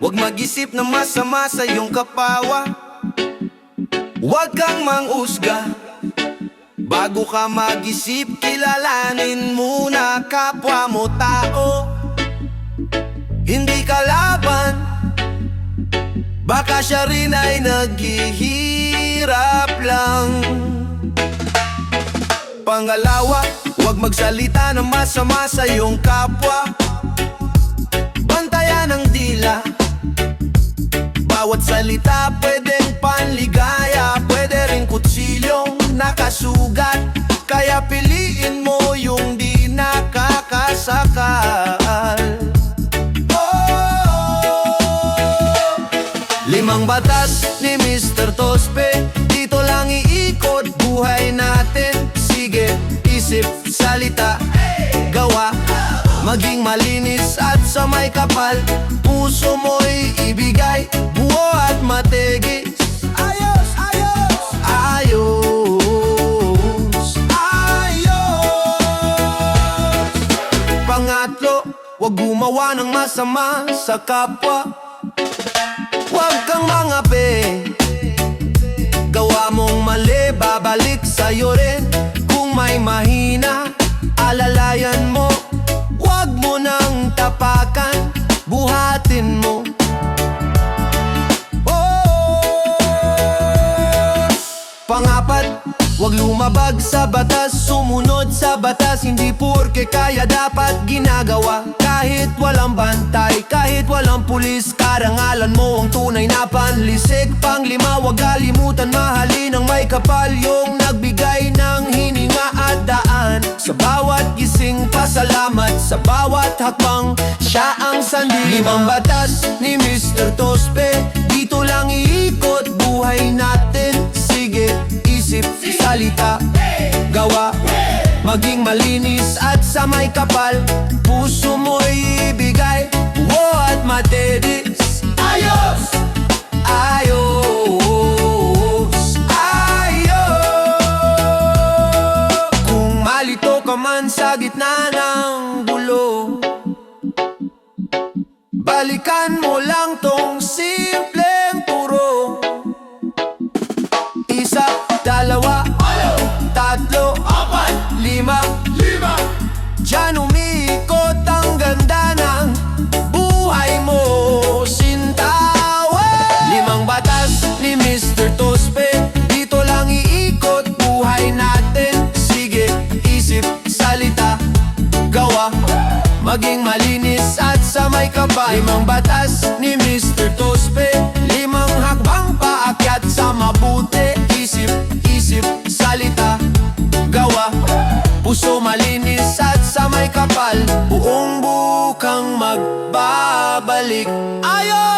Huwag mag-isip na masama sa iyong kapawa. Huwag kang mang-usga. Bago ka mag-isip, kilalanin muna kapwa mo tao. Hindi ka laban, baka siya rin ay naghihirap lang. Pangalawa, huwag magsalita ng masama sa iyong kapwa. Bantayan ang dila. Bawat salita pwedeng panligaya, pwede rin kutsilyong nakasugat. Kaya piliin mo yung di nakakasakal. Limang batas ni Mr. Tospe, dito lang iikot buhay natin. Sige, isip, salita, gawa. Maging malinis at sa may kapal. Puso mo'y ibigay, buo at matigis. Ayos, ayos, ayos, ayos. Pangatlo, huwag gumawa ng masama sa kapwa. Huwag kang mangapi. Gawa mong mali, babalik sa'yo rin. Kung may mahina, alalayan mo. Huwag mo nang tapakan, buhatin mo. Pangapat, huwag lumabag sa batas, sumunod sa batas. Hindi porke kaya dapat ginagawa. Kahit walang bantay, kahit walang pulis, karangalan mo ang tunay na panlisik. Panglima, huwag kalimutan mahalin ang may kapal, yung nagbigay ng hininga at daan. Sa bawat gising, pasalamat. Sa bawat hakbang, siya ang sandigan. Limang batas ni Mr. Tospe, dito lang iikot buhay natin. Sige, isip, salita, gawa. Maging malinis at sa may kapal. Puso mo'y ibigay, buo at matedis. Ayos! Ayos! Ayos! Kung malito ka man sa gitna ng gulo, balikan mo lang tong simpleng turo. Isa, dalawa, tatlo, apat, lima. Diyan umiikot ang ganda ng buhay mo, sintawa. Limang batas ni Mr. Tospe, dito lang iikot buhay natin. Sige, isip, salita, gawa. Maging malinis at sa may kapal. Limang batas ni Mr. Tospe, limang hakbang paakyat sa mabuti. Isip, isip, salita, gawa. Puso malinis at sa may kapal. Buong bukang magbabalik. Ayos!